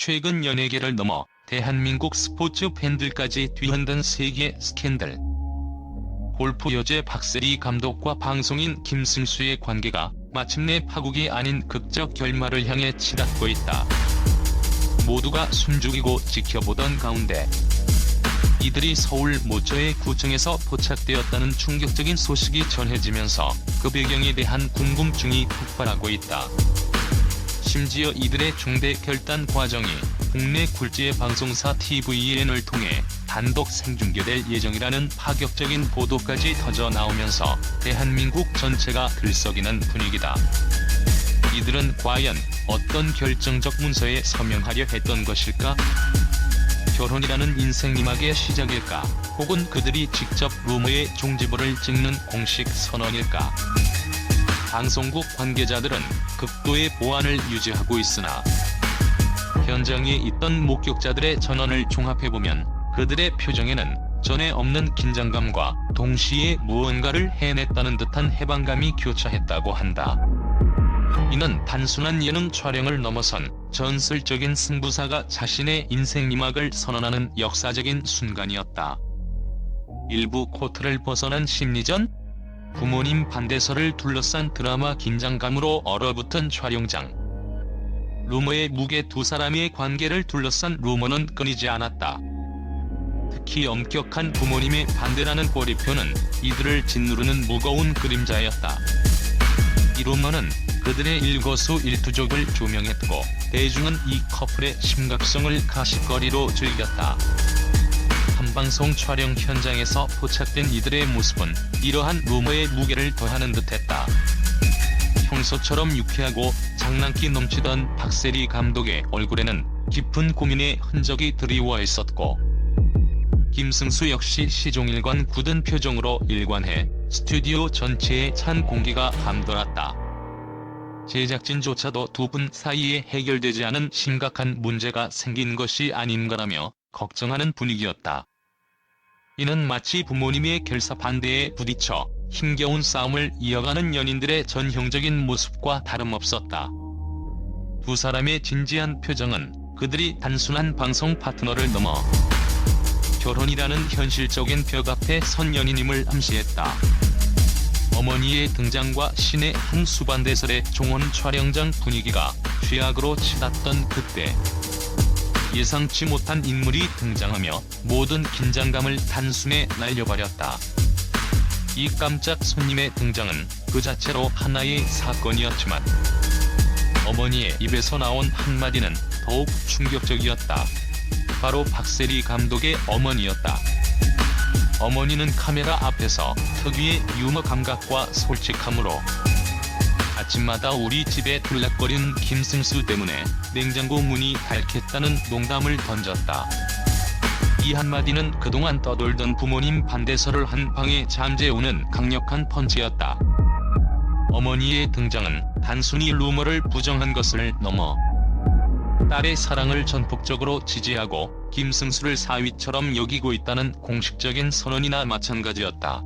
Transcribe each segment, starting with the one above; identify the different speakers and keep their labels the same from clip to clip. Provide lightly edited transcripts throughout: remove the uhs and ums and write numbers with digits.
Speaker 1: 최근 연예계를 넘어 대한민국 스포츠 팬들까지 뒤흔든 세계 스캔들. 골프 여제 박세리 감독과 방송인 김승수의 관계가 마침내 파국이 아닌 극적 결말을 향해 치닫고 있다. 모두가 숨죽이고 지켜보던 가운데 이들이 서울 모처의 구청에서 포착되었다는 충격적인 소식이 전해지면서 그 배경에 대한 궁금증이 폭발하고 있다. 심지어 이들의 중대 결단 과정이 국내 굴지의 방송사 tvN을 통해 단독 생중계될 예정이라는 파격적인 보도까지 터져나오면서 대한민국 전체가 들썩이는 분위기다. 이들은 과연 어떤 결정적 문서에 서명하려 했던 것일까? 결혼이라는 인생 이막의 시작일까? 혹은 그들이 직접 루머의 종지부를 찍는 공식 선언일까? 방송국 관계자들은 극도의 보안을 유지하고 있으나 현장에 있던 목격자들의 전언을 종합해보면 그들의 표정에는 전에 없는 긴장감과 동시에 무언가를 해냈다는 듯한 해방감이 교차했다고 한다. 이는 단순한 예능 촬영을 넘어선 전설적인 승부사가 자신의 인생 이막을 선언하는 역사적인 순간이었다. 일부 코트를 벗어난 심리전? 부모님 반대설을 둘러싼 드라마 긴장감으로 얼어붙은 촬영장. 루머의 무게 두 사람의 관계를 둘러싼 루머는 끊이지 않았다. 특히 엄격한 부모님의 반대라는 꼬리표는 이들을 짓누르는 무거운 그림자였다. 이 루머는 그들의 일거수일투족을 조명했고 대중은 이 커플의 심각성을 가십거리로 즐겼다. 한방송 촬영 현장에서 포착된 이들의 모습은 이러한 루머의 무게를 더하는 듯했다. 평소처럼 유쾌하고 장난기 넘치던 박세리 감독의 얼굴에는 깊은 고민의 흔적이 드리워 있었고 김승수 역시 시종일관 굳은 표정으로 일관해 스튜디오 전체에 찬 공기가 감돌았다. 제작진조차도 두 분 사이에 해결되지 않은 심각한 문제가 생긴 것이 아닌가라며 걱정하는 분위기였다. 이는 마치 부모님의 결사 반대에 부딪혀 힘겨운 싸움을 이어가는 연인들의 전형적인 모습과 다름없었다. 두 사람의 진지한 표정은 그들이 단순한 방송 파트너를 넘어 결혼이라는 현실적인 벽 앞에 선 연인임을 암시했다. 어머니의 등장과 신의 한 수반대설의 종원 촬영장 분위기가 쥐약으로 치닫던 그때 예상치 못한 인물이 등장하며 모든 긴장감을 단숨에 날려버렸다. 이 깜짝 손님의 등장은 그 자체로 하나의 사건이었지만 어머니의 입에서 나온 한마디는 더욱 충격적이었다. 바로 박세리 감독의 어머니였다. 어머니는 카메라 앞에서 특유의 유머 감각과 솔직함으로 아침마다 우리 집에 들락거리는 김승수 때문에 냉장고 문이 닳겠다는 농담을 던졌다. 이 한마디는 그동안 떠돌던 부모님 반대설을 한 방에 잠재우는 강력한 펀치였다. 어머니의 등장은 단순히 루머를 부정한 것을 넘어 딸의 사랑을 전폭적으로 지지하고 김승수를 사위처럼 여기고 있다는 공식적인 선언이나 마찬가지였다.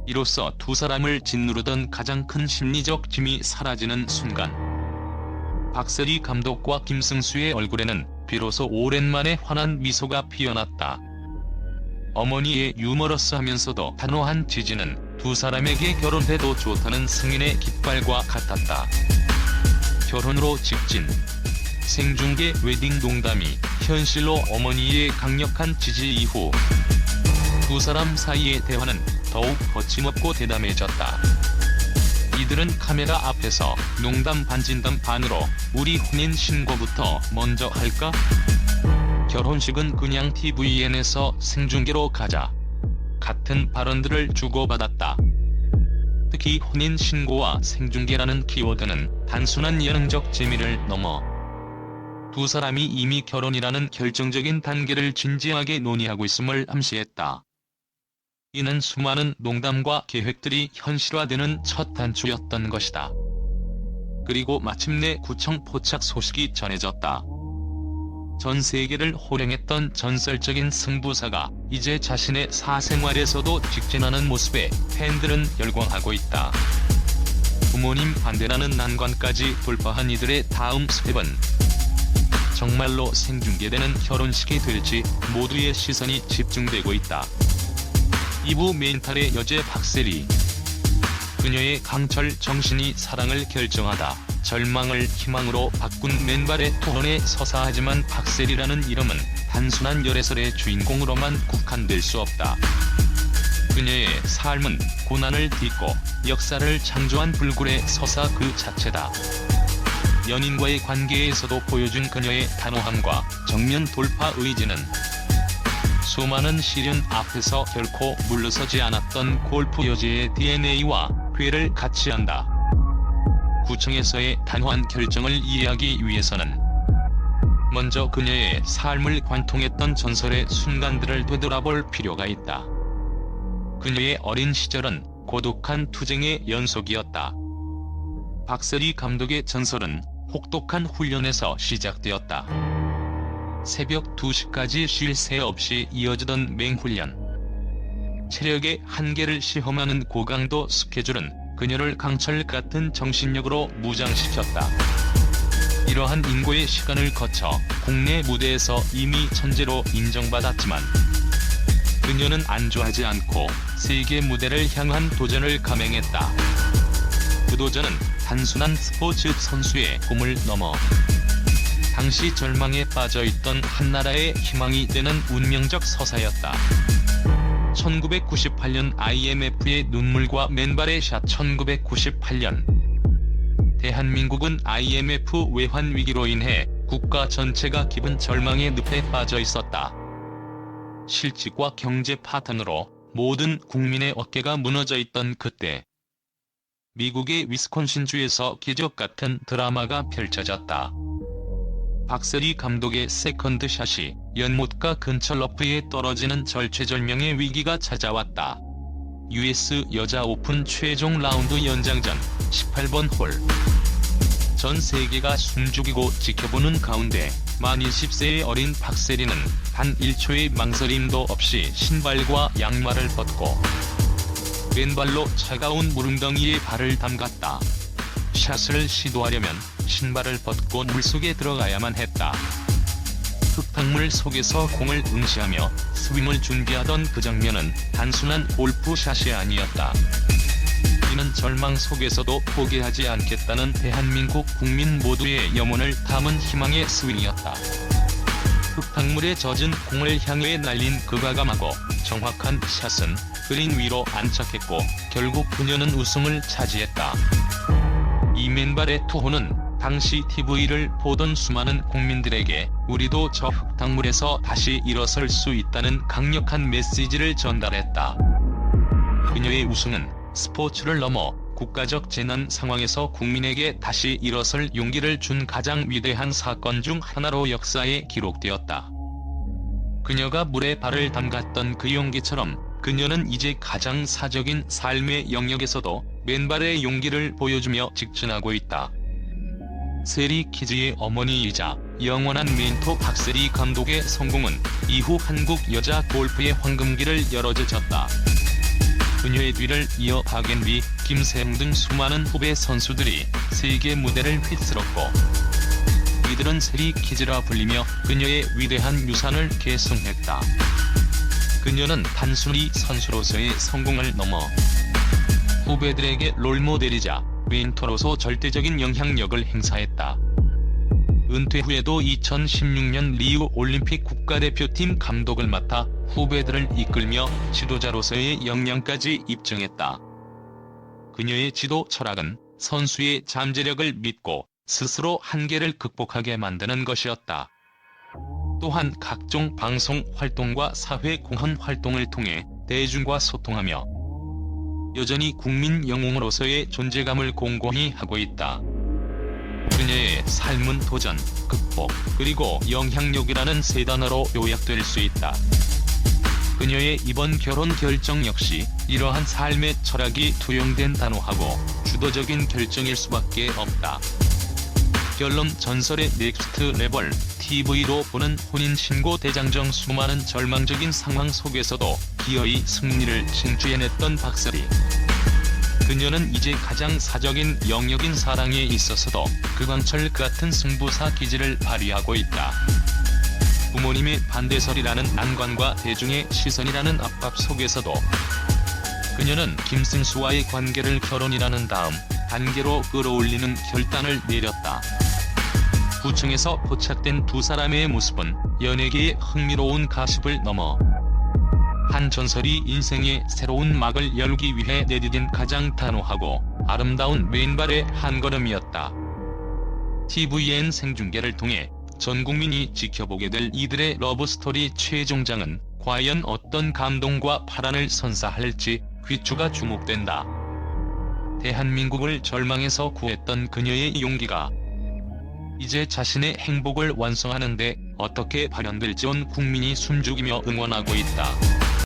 Speaker 1: 이로써 두 사람을 짓누르던 가장 큰 심리적 짐이 사라지는 순간 박세리 감독과 김승수의 얼굴에는 비로소 오랜만에 환한 미소가 피어났다. 어머니의 유머러스하면서도 단호한 지지는 두 사람에게 결혼해도 좋다는 승인의 깃발과 같았다. 결혼으로 직진, 생중계 웨딩 농담이 현실로 어머니의 강력한 지지 이후 두 사람 사이의 대화는 더욱 거침없고 대담해졌다. 이들은 카메라 앞에서 농담 반 진담 반으로 우리 혼인 신고부터 먼저 할까? 결혼식은 그냥 tvN에서 생중계로 가자. 같은 발언들을 주고받았다. 특히 혼인 신고와 생중계라는 키워드는 단순한 예능적 재미를 넘어 두 사람이 이미 결혼이라는 결정적인 단계를 진지하게 논의하고 있음을 암시했다. 이는 수많은 농담과 계획들이 현실화되는 첫 단추였던 것이다. 그리고 마침내 구청 포착 소식이 전해졌다. 전 세계를 호령했던 전설적인 승부사가 이제 자신의 사생활에서도 직진하는 모습에 팬들은 열광하고 있다. 부모님 반대라는 난관까지 돌파한 이들의 다음 스텝은 정말로 생중계되는 결혼식이 될지 모두의 시선이 집중되고 있다. 2부 멘탈의 여제 박세리. 그녀의 강철 정신이 사랑을 결정하다 절망을 희망으로 바꾼 맨발의 투혼에 서사하지만 박세리라는 이름은 단순한 열애설의 주인공으로만 국한될 수 없다. 그녀의 삶은 고난을 딛고 역사를 창조한 불굴의 서사 그 자체다. 연인과의 관계에서도 보여준 그녀의 단호함과 정면 돌파 의지는 수많은 시련 앞에서 결코 물러서지 않았던 골프 여제의 DNA와 궤를 같이 한다. 구청에서의 단호한 결정을 이해하기 위해서는 먼저 그녀의 삶을 관통했던 전설의 순간들을 되돌아볼 필요가 있다. 그녀의 어린 시절은 고독한 투쟁의 연속이었다. 박세리 감독의 전설은 혹독한 훈련에서 시작되었다. 새벽 2시까지 쉴 새 없이 이어지던 맹훈련. 체력의 한계를 시험하는 고강도 스케줄은 그녀를 강철 같은 정신력으로 무장시켰다. 이러한 인고의 시간을 거쳐 국내 무대에서 이미 천재로 인정받았지만 그녀는 안주하지 않고 세계 무대를 향한 도전을 감행했다. 그 도전은 단순한 스포츠 선수의 꿈을 넘어 당시 절망에 빠져있던 한나라의 희망이 되는 운명적 서사였다. 1998년 IMF의 눈물과 맨발의 샷. 1998년 대한민국은 IMF 외환 위기로 인해 국가 전체가 깊은 절망의 늪에 빠져 있었다. 실직과 경제 파탄으로 모든 국민의 어깨가 무너져 있던 그때 미국의 위스콘신주에서 기적 같은 드라마가 펼쳐졌다. 박세리 감독의 세컨드 샷이 연못가 근처 러프에 떨어지는 절체절명의 위기가 찾아왔다. US 여자 오픈 최종 라운드 연장전 18번 홀. 전 세계가 숨죽이고 지켜보는 가운데 만 20세의 어린 박세리는 단 1초의 망설임도 없이 신발과 양말을 벗고 왼발로 차가운 물웅덩이에 발을 담갔다. 샷을 시도하려면 신발을 벗고 물속에 들어가야만 했다. 흙탕물 속에서 공을 응시하며 스윙을 준비하던 그 장면은 단순한 골프샷이 아니었다. 이는 절망 속에서도 포기하지 않겠다는 대한민국 국민 모두의 염원을 담은 희망의 스윙이었다. 흙탕물에 젖은 공을 향해 날린 그 과감하고 정확한 샷은 그린 위로 안착했고 결국 그녀는 우승을 차지했다. 이 맨발의 투혼은 당시 TV를 보던 수많은 국민들에게 우리도 저 흙탕물에서 다시 일어설 수 있다는 강력한 메시지를 전달했다. 그녀의 우승은 스포츠를 넘어 국가적 재난 상황에서 국민에게 다시 일어설 용기를 준 가장 위대한 사건 중 하나로 역사에 기록되었다. 그녀가 물에 발을 담갔던 그 용기처럼 그녀는 이제 가장 사적인 삶의 영역에서도 맨발의 용기를 보여주며 직진하고 있다. 세리 키즈의 어머니이자 영원한 멘토 박세리 감독의 성공은 이후 한국 여자 골프의 황금기를 열어젖혔다. 그녀의 뒤를 이어 박앤비, 김세웅 등 수많은 후배 선수들이 세계 무대를 휩쓸었고 이들은 세리 키즈라 불리며 그녀의 위대한 유산을 계승했다. 그녀는 단순히 선수로서의 성공을 넘어 후배들에게 롤모델이자 멘토로서 절대적인 영향력을 행사했다. 은퇴 후에도 2016년 리우 올림픽 국가대표팀 감독을 맡아 후배들을 이끌며 지도자로서의 역량까지 입증했다. 그녀의 지도 철학은 선수의 잠재력을 믿고 스스로 한계를 극복하게 만드는 것이었다. 또한 각종 방송 활동과 사회 공헌 활동을 통해 대중과 소통하며 여전히 국민 영웅으로서의 존재감을 공고히 하고 있다. 그녀의 삶은 도전, 극복, 그리고 영향력이라는 세 단어로 요약될 수 있다. 그녀의 이번 결혼 결정 역시 이러한 삶의 철학이 투영된 단호하고 주도적인 결정일 수밖에 없다. 결론 전설의 넥스트 레벨 TV로 보는 혼인신고 대장정. 수많은 절망적인 상황 속에서도 기어이 승리를 쟁취해냈던 박세리. 그녀는 이제 가장 사적인 영역인 사랑에 있어서도 극왕철 같은 승부사 기질을 발휘하고 있다. 부모님의 반대설이라는 난관과 대중의 시선이라는 압박 속에서도 그녀는 김승수와의 관계를 결혼이라는 다음 단계로 끌어올리는 결단을 내렸다. 구청에서 포착된 두 사람의 모습은 연예계의 흥미로운 가십을 넘어 한 전설이 인생의 새로운 막을 열기 위해 내디딘 가장 단호하고 아름다운 맨발의 한 걸음이었다. tvN 생중계를 통해 전 국민이 지켜보게 될 이들의 러브스토리 최종장은 과연 어떤 감동과 파란을 선사할지 귀추가 주목된다. 대한민국을 절망에서 구했던 그녀의 용기가 이제 자신의 행복을 완성하는데 어떻게 발현될지 온 국민이 숨죽이며 응원하고 있다.